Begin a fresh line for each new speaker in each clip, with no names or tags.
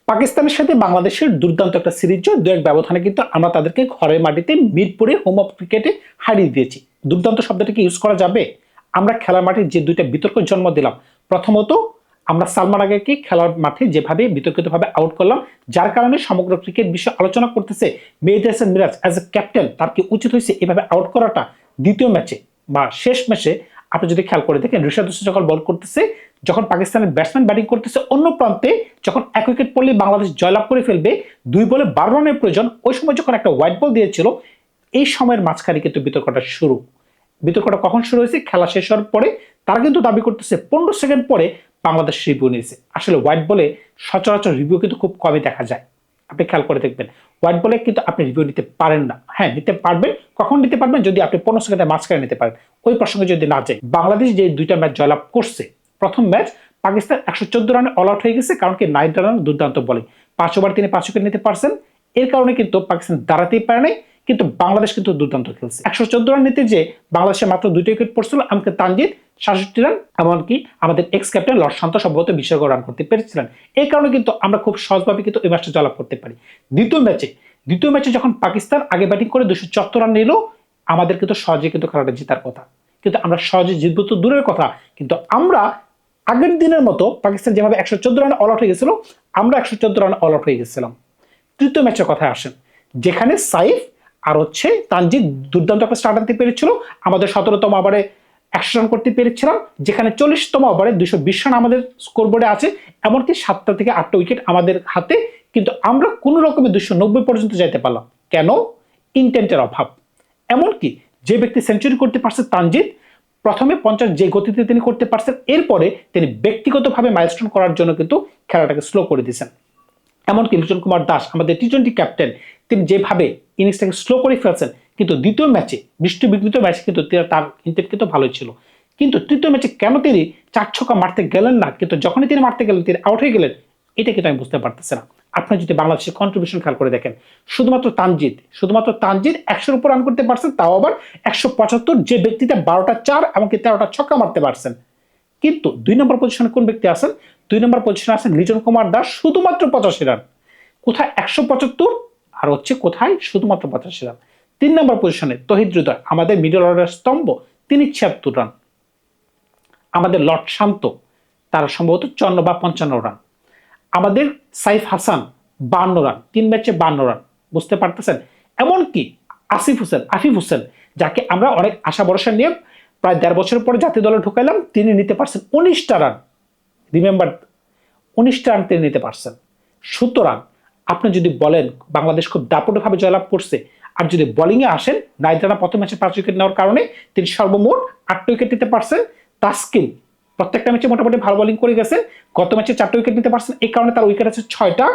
পাকিস্তানের সাথে বাংলাদেশের দুর্দান্ত একটা সিরিজ জয়, 2-1 ব্যবধানে কিন্তু আমরা তাদেরকে ঘরের মাটিতে মিরপুরে হোম অফ ক্রিকেটে হারিয়ে দিয়েছি। দুর্দান্ত শব্দটাকে ইউজ করা যাবে? আমরা খেলার মাঠে যে দুইটা বিতর্ক জন্ম দিলাম, প্রথমত আমরা সালমান আগেকে খেলার মাঠে যেভাবে বিতর্কিতভাবে আউট করলাম, যার কারণে সমগ্র ক্রিকেট বিশ্ব আলোচনা করতেছে Mehedi Hasan Miraz as a captain তার কি উচিত হয়েছে এভাবে আউট করাটা। দ্বিতীয় ম্যাচে বা শেষ ম্যাচে আপনি যদি খেয়াল করে দেখেন, রিশাদ হোসেন যখন বল করতেছে, যখন পাকিস্তানের ব্যাটসম্যান ব্যাটিং করতেছে, অন্য প্রান্তে যখন এক উইকেট পড়লে বাংলাদেশ জয়লাভ করে ফেলবে, 2 বলে 12 রানের প্রয়োজন, ওই সময় যখন একটা হোয়াইট বল দিয়েছিল, এই সময়ের মাঝখানে কিন্তু বিতর্কটা শুরু। বিতর্কটা কখন শুরু হয়েছে? খেলা শেষ হওয়ার পরে। তারা কিন্তু দাবি করতেছে 15 সেকেন্ড পরে বাংলাদেশ রিভিউ নিয়েছে। আসলে হোয়াইট বলে সচরাচর রিভিউ কিন্তু খুব কমই দেখা যায়। আপনি খেয়াল করে দেখবেন, হোয়াইট বলে কিন্তু আপনি রিভিউ নিতে পারেন না। হ্যাঁ, নিতে পারবেন। কখন নিতে পারবেন? যদি আপনি 15 সেকেন্ডের মাঝখানে নিতে পারেন। ওই প্রসঙ্গে যদি না যায়, বাংলাদেশ যে দুইটা ম্যাচ জয়লাভ করছে, প্রথম ম্যাচ পাকিস্তান 114 রানে অল আউট হয়ে গেছে, কারণ কি নাইট রান দুর্দান্ত বলে 5 ওভার তিনি 5 উইকেট নিতে পারছেন। এর কারণে কিন্তু পাকিস্তান দাঁড়াতেই পারে নাই, কিন্তু বাংলাদেশ কিন্তু দুর্দান্ত খেলছে। 114 রান নিতে যে বাংলাদেশের মাত্র 2টা উইকেট পড়ছিল, আমাকে তানজিদ 67 রান, এমনকি আমাদের এক্স ক্যাপ্টেন লর্ড শান্ত সম্ভবত 20 রান করতে পেরেছিলেন। এই কারণে কিন্তু আমরা খুব সহজভাবে কিন্তু এই ম্যাচটা জয়লাভ করতে পারি। দ্বিতীয় ম্যাচে যখন পাকিস্তান আগে ব্যাটিং করে 274 রান নিল, আমাদের কিন্তু সহজে কিন্তু খেলাটা জেতার কথা, কিন্তু আমরা সহজে জিতবো তো দূরের কথা, কিন্তু আমরা আগের দিনের মতো পাকিস্তান যেভাবে 114 রানে অল আউট হয়ে গেছিল, আমরা 114 রানে অল আউট হয়ে গেছিলাম। তৃতীয় ম্যাচের কথায় আসেন, যেখানে সাইফ আর তানজিদ দুর্দান্ত একটা স্টার্ট আনতে পেরেছিল, আমাদের 17তম ওভারে 100 রান করতে পেরেছিলাম, যেখানে 40তম ওভারে 220 রান আমাদের স্কোরবোর্ডে আছে, এমনকি 7টা থেকে 8টা উইকেট আমাদের হাতে, কিন্তু আমরা কোনো রকমের 290 পর্যন্ত যাইতে পারলাম। কেন? ইন্টেন্টের অভাব। এমনকি যে ব্যক্তি সেঞ্চুরি করতে পারছে তানজিদ, প্রথমে 50 যে গতিতে তিনি করতে পারছেন, এরপরে তিনি ব্যক্তিগতভাবে মাইলস্টোন করার জন্য কিন্তু খেলাটাকে স্লো করে দিয়েছেন। এমনকি লিটন কুমার দাস আমাদের টি20 ক্যাপ্টেন, তিনি যেভাবে ইনিংসটাকে স্লো করে ফেলছেন, কিন্তু দ্বিতীয় ম্যাচে বৃষ্টি বিঘ্নিত ম্যাচে কিন্তু তার ইন্টেন্ট কিন্তু ভালোই ছিল, কিন্তু তৃতীয় ম্যাচে কেন তিনি 4 ছক্কা মারতে গেলেন না, কিন্তু যখনই তিনি মারতে গেলেন তিনি আউট হয়ে গেলেন, এটা কিন্তু আমি বুঝতে পারতেছি না। আপনি যদি বাংলাদেশের কন্ট্রিবিউশন খেয়াল করে দেখেন, শুধুমাত্র তানজিদ 100-র উপর রান করতে পারছেন, তাও আবার 175, যে ব্যক্তিটা 12টা 4 এমনকি 13টা ছক্কা মারতে পারছেন। কিন্তু 2 নম্বর পজিশনে কোন ব্যক্তি আছেন? 2 নম্বর পজিশনে আছেন লিটন কুমার দাস, শুধুমাত্র 85 রান। কোথায় 175 আর কোথায় শুধুমাত্র 85 রান। 3 নম্বর পজিশনে তহিদ হৃদয়, আমাদের মিডল অর্ডার স্তম্ভ, তিনি 76 রান। আমাদের লর্ড শান্ত, তার সম্ভবত 54 বা 55 রান। আমাদের সাইফ হাসান 52 রান, 3 ম্যাচে 52 রান। বুঝতে পারতেছেন? এমনকি আফিফ হোসেন, যাকে আমরা অনেক আশা ভরসা নিয়ে প্রায় 1.5 বছর পরে জাতীয় দলে ঢুকাইলাম, তিনি নিতে পারছেন 19টা রান। রিমেম্বার, 19টা রান তিনি নিতে পারছেন। সুতরাং আপনি যদি বলেন বাংলাদেশ খুব দাপটভাবে জয়লাভ করছে, আর যদি বোলিংয়ে আসেন, নাইট রানা প্রথম ম্যাচে 5 উইকেট নেওয়ার কারণে তিনি সর্বমোট 8টা উইকেট নিতে পারছেন। তাসকিন প্রত্যেকটা ম্যাচে মোটামুটি ভালো বোলিং করে গেছে, গত ম্যাচে 4টা উইকেট নিতে পারছেন, এই কারণে তার উইকেট আছে 6টা।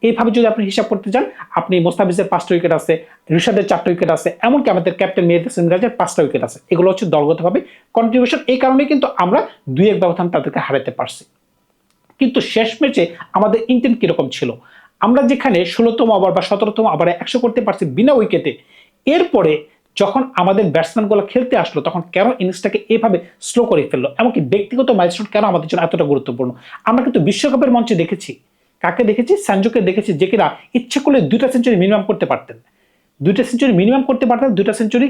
এইভাবে যদি আপনি হিসাব করতে যান, আপনি মোস্তাফিজের 5টা উইকেট আছে, রিশাদের 4টা উইকেট আছে, এমনকি আমাদের ক্যাপ্টেন মেহেদী হাসান মিরাজের 5টা উইকেট আছে। এগুলো হচ্ছে দলগতভাবে কন্ট্রিবিউশন, এই কারণে কিন্তু আমরা 2-1 ব্যবধান তাদেরকে হারাতে পারছি। কিন্তু শেষ ম্যাচে আমাদের ইন্টেন্ট কিরকম ছিল? আমরা যেখানে 16তম ওভার বা 17তম ওভারে 100 করতে পারছি বিনা উইকেটে, এরপরে যখন আমাদের ব্যাটসম্যানগুলো খেলতে আসলো, তখন কেন ইনিংসটাকে এভাবে স্লো করে ফেললো? এমনকি ব্যক্তিগত মাইলস্টোন কেন আমাদের জন্য এতটা গুরুত্বপূর্ণ? আমরা কিন্তু বিশ্বকাপের মঞ্চে দেখেছি, কাকে দেখেছি? সঞ্জুকে দেখেছি, যে কিনা ইচ্ছে করলে 2টা সেঞ্চুরি মিনিমাম করতে পারতেন, 2টা সেঞ্চুরি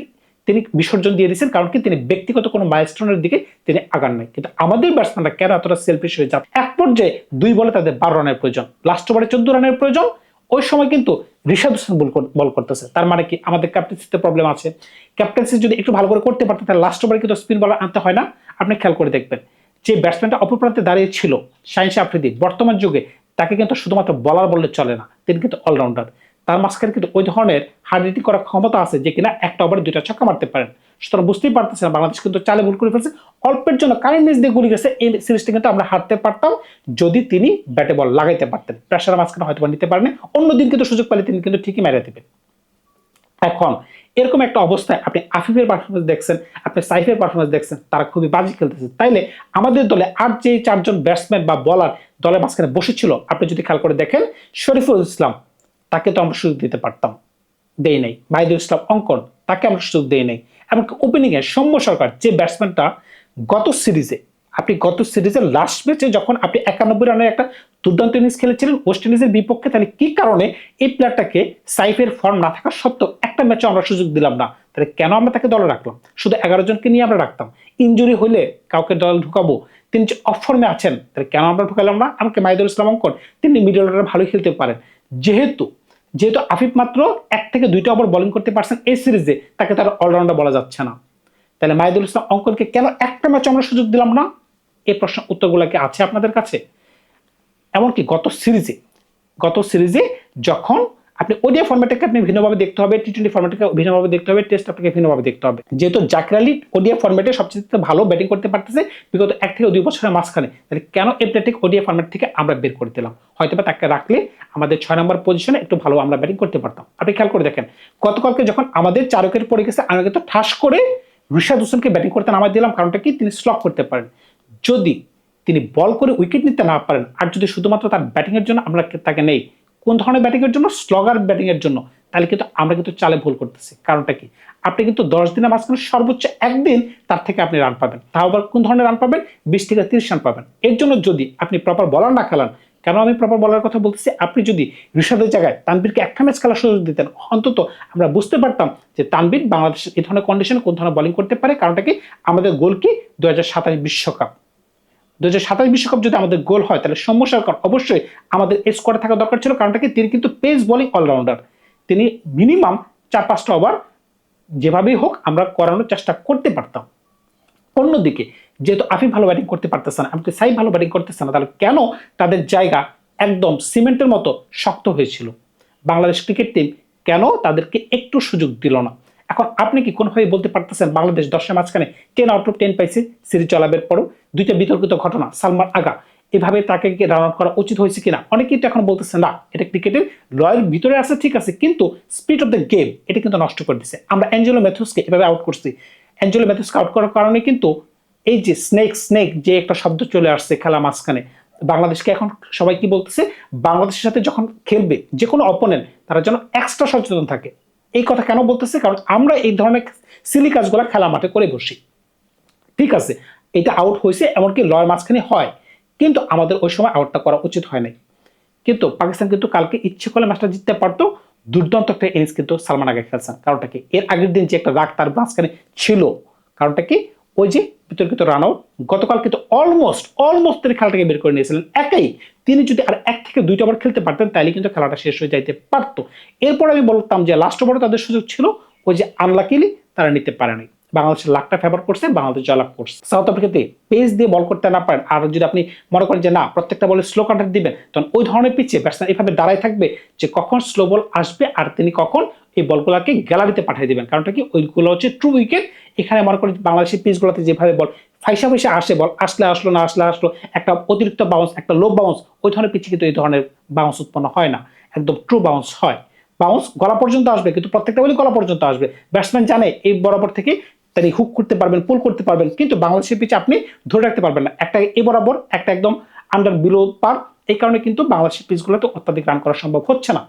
তিনি বিসর্জন দিয়ে দিয়েছেন, কারণ কি তিনি ব্যক্তিগত কোনো মাইলস্টোনের দিকে তিনি আগান নাই। কিন্তু আমাদের ব্যাটসম্যানরা কেন এতটা সেলফিশ হয়ে যায়? এক পর্যায়ে 2 বলে তাদের 12 রানের প্রয়োজন, লাস্ট ওভারে 14 রানের প্রয়োজন, ওই সময় কিন্তু রিশাদ হোসেন বল করতেছে। তার মানে কি আমাদের ক্যাপ্টেন্সিতে প্রবলেম আছে? ক্যাপ্টেন্সি যদি একটু ভালো করে করতে পারতেন, তাহলে লাস্ট ওভারে কিন্তু স্পিন বলার আনতে হয় না। আপনি খেয়াল করে দেখবেন, যে ব্যাটসম্যানটা অপর প্রান্তে দাঁড়িয়ে ছিল শাহিন শাহ আফ্রিদি, বর্তমান যুগে তাকে কিন্তু শুধুমাত্র বলার বললে চলে না, তিনি কিন্তু অলরাউন্ডার। তার মাঝখানে কিন্তু ওই ধরনের হার্ড হিটিং করার ক্ষমতা আছে, যে কিনা একটা ওভারে 2টা ছক্কা মারতে পারেন। সুতরাং বুঝতেই পারতেছেন বাংলাদেশ কিন্তু চালে ভুল করে ফেলছে, অল্পের জন্য কারেন্ট মিস দিয়ে গুলি গেছে। এই সিরিজটা কিন্তু আমরা হারতে পারতাম যদি তিনি ব্যাটে বল লাগাইতে পারতেন। প্রেশার মাঝখানে হয়তো নিতে পারেন, অন্যদিন কিন্তু সুযোগ পেলে তিনি কিন্তু ঠিকই মেরে দেবেন। এখন এরকম একটা অবস্থায় আপনি আফিফের পারফরমেন্স দেখছেন, আপনি সাইফের পারফরমেন্স দেখছেন, তারা খুবই বাজে খেলতেছে। তাইলে আমাদের দলে আর যে 4 জন ব্যাটসম্যান বা বলার দলের মাঝখানে বসেছিল, আপনি যদি খেয়াল করে দেখেন, শরীফুল ইসলাম, তাকে তো আমরা সুযোগ দিতে পারতাম, দেই নাই। মাহিদুল ইসলাম অঙ্কন, তাকে আমরা সুযোগ দেই নাই। এমনকি ওপেনিং এ সৌম্য সরকার, যে ব্যাটসম্যানটা গত সিরিজের লাস্ট ম্যাচে যখন আপনি 91 রানের একটা দুর্দান্ত ইনিংস খেলেছিলেন ওয়েস্ট ইন্ডিজের বিপক্ষে, তাহলে কি কারণে এই প্লেয়ারটাকে সাইফের ফর্ম না থাকা সত্ত্বেও একটা ম্যাচে আমরা সুযোগ দিলাম না? তাহলে কেন আমরা তাকে দলে রাখলাম? শুধু 11 জনকে নিয়ে আমরা রাখতাম। ইনজুরি হলে কাউকে দলে ঢুকাবো, তিনি যে অফ ফর্মে আছেন তাহলে কেন আমরা ঢুকালাম না? আমাকে মাহিদুল ইসলাম অঙ্কন, তিনি মিডল অর্ডারে ভালো খেলতে পারেন। যেহেতু আফিফ মাত্র 1 থেকে 2টা ওভার বোলিং করতে পারছেন এই সিরিজে, তাকে তার অলরাউন্ডার বলা যাচ্ছে না। তাহলে মাহিদুল ইসলাম অঙ্কনকে কেন একটা ম্যাচে আমরা সুযোগ দিলাম না? এই প্রশ্ন উত্তরগুলো কি আছে আপনাদের কাছে? এমনকি গত সিরিজে যখন আপনি ওডিআই ফরম্যাটকে আপনি ভিন্নভাবে দেখতে হবে, টি20 ফরম্যাটকে ভিন্নভাবে দেখতে হবে, টেস্ট আপনাকে ভিন্নভাবে দেখতে হবে। যেহেতু জাকির আলী ওডিআই ফরম্যাটে সবচেয়ে ভালো ব্যাটিং করতে পারতেছে বিগত 1 থেকে 2 বছরের মাঝখানে, তাহলে কেন এই প্লেয়ারটিকে ওডিআই ফরম্যাট থেকে আমরা বের করে দিলাম? হয়তোবা তাকে রাখলে আমাদের 6 নম্বর পজিশনে একটু ভালো আমরা ব্যাটিং করতে পারতাম। আপনি খেয়াল করে দেখেন, গতকালকে যখন আমাদের 4 উইকেট পড়ে গেছে, আমি কিন্তু ঠাস করে রিশাদ হোসেনকে ব্যাটিং করতে নামাই দিলাম। কারণটা কি? তিনি স্লক করতে পারেন। যদি তিনি বল করে উইকেট নিতে না পারেন, আর যদি শুধুমাত্র তার ব্যাটিং এর জন্য আমরা তাকে নেই, কোন ধরনের ব্যাটিং এর জন্য? স্লগার ব্যাটিং এর জন্য, তাহলে কিন্তু আমরা কিন্তু চালে ভুল করতেছি। কারণটা কি? আপনি কিন্তু 10 দিনের মাঝখানে সর্বোচ্চ একদিন তার থেকে আপনি রান পাবেন, তাও আবার কোন ধরনের রান পাবেন? 20 থেকে 30 রান পাবেন। এর জন্য যদি আপনি প্রপার বলার না খেলান, কেন আমি প্রপার বলার কথা বলতেছি, আপনি যদি ঋষাদের জায়গায় তানভীরকে একটা ম্যাচ খেলার সুযোগ দিতেন, অন্তত আমরা বুঝতে পারতাম যে তানভীর বাংলাদেশের এই ধরনের কন্ডিশনে কোন ধরনের বোলিং করতে পারে। কারণটা কি? আমাদের গোল কি? 2027 বিশ্বকাপ। 2027 বিশ্বকাপ যদি আমাদের গোল হয়, তাহলে সৌম্য সরকার অবশ্যই আমাদের স্কোয়াডে থাকা দরকার ছিল। কারণটা কি? তিনি কিন্তু পেস বোলিং অলরাউন্ডার, তিনি মিনিমাম 4-5টা ওভার যেভাবেই হোক আমরা করানোর চেষ্টা করতে পারতাম। অন্যদিকে যেহেতু আফিফ ভালো ব্যাটিং করতে পারতেছে না, এমনকি সাইফ ভালো ব্যাটিং করতেছে না, তাহলে কেন তাদের জায়গা একদম সিমেন্টের মতো শক্ত হয়েছিল? বাংলাদেশ ক্রিকেট টিম কেন তাদেরকে একটু সুযোগ দিল না? এখন আপনি কি কোনোভাবে বলতে পারতেছেন বাংলাদেশ 10-এর মাঝখানে 10 আউট অফ 10 পাইছে সিরিজ চলাবের পরও? 2টা বিতর্কিত ঘটনা, সালমান আগা, এভাবে তাকে কি রান আউট করা উচিত হয়েছে কিনা? অনেকেই তো এখন বলতেছে না, এটা ক্রিকেটের লয়ের ভিতরে আছে, ঠিক আছে, কিন্তু স্পিড অফ দ্য গেম এটা কিন্তু নষ্ট করে দিচ্ছে। আমরা অ্যাঞ্জেলো ম্যাথিউসকে এভাবে আউট করছি। অ্যাঞ্জেলো ম্যাথিউসকে আউট করার কারণে কিন্তু এই যে স্নেক যে একটা শব্দ চলে আসছে খেলা মাঝখানে, বাংলাদেশকে এখন সবাই কি বলতেছে? বাংলাদেশের সাথে যখন খেলবে যে কোনো অপোনেন্ট, তারা যেন এক্সট্রা সচেতন থাকে। এই কথা কেন বলতেছে? কারণ আমরা এই ধরনের সিলি কাজগুলো খেলা মাঠে করে বসি। ঠিক আছে, এটা আউট হয়েছে, এমনকি লয়ের মাঝখানে হয়, কিন্তু আমাদের ওই সময় আউটটা করা উচিত হয় নাই। কিন্তু পাকিস্তান কিন্তু কালকে ইচ্ছে করলে ম্যাচটা জিততে পারতো। দুর্দান্ত একটা ইনিংস কিন্তু সালমান আগে খেলছেন। কারণটা কি? এর আগের দিন যে একটা রাগ তার মাঝখানে ছিল, কারণটা কি? ওই যে বিতর্কিত রান আউট, গতকাল কিন্তু অলমোস্ট তিনি খেলাটাকে বের করে নিয়েছিলেন একাই। তিনি যদি আর 1 থেকে 2টা ওভার খেলতে পারতেন, তাহলে কিন্তু খেলাটা শেষ হয়ে যাইতে পারতো। এরপর আমি বলতাম যে লাস্ট ওভারে তাদের সুযোগ ছিল, ওই যে আনলাকিলি তারা নিতে পারেনি। বাংলাদেশের লাকটা ফেভার করছে, বাংলাদেশ জয়লাভ করছে। সাউথ আফ্রিকাতে পেস দিয়ে বল করতে না পারেন, আর যদি আপনি মনে করেন যে না প্রত্যেকটা বলে স্লো কাউন্টার দিবেন, তখন ওই ধরনের পিচে ব্যাটসম্যান এইভাবে দাঁড়ায় থাকবে যে কখন স্লো বল আসবে আর তিনি কখন এই বলগুলোকে গ্যালারিতে পাঠিয়ে দিবেন। কারণটা কি? ওইগুলো হচ্ছে ট্রু উইকেট। এখানে মনে করেন বাংলাদেশের পিচগুলোতে যেভাবে বল ফাইসা আসে, বল আসলে আসলো, না আসলে আসলো, একটা অতিরিক্ত বাউন্স, একটা লো বাউন্স, ওই ধরনের পিচে কিন্তু এই ধরনের বাউন্স উৎপন্ন হয় না, একদম ট্রু বাউন্স হয়। বাউন্স গলা পর্যন্ত আসবে, কিন্তু প্রত্যেকটা বলই গলা পর্যন্ত আসবে। ব্যাটসম্যান জানে এই বরাবর থেকে তিনি হুক করতে পারবেন, পুল করতে পারবেন, কিন্তু বাংলাদেশের পিচে আপনি ধরে রাখতে পারবেন না, একটা এ বরাবর, একটা একদম আন্ডার বিলো পার। এই কারণে কিন্তু বাংলাদেশের পিচগুলোতে অত্যাধিক রান করা সম্ভব হচ্ছে না।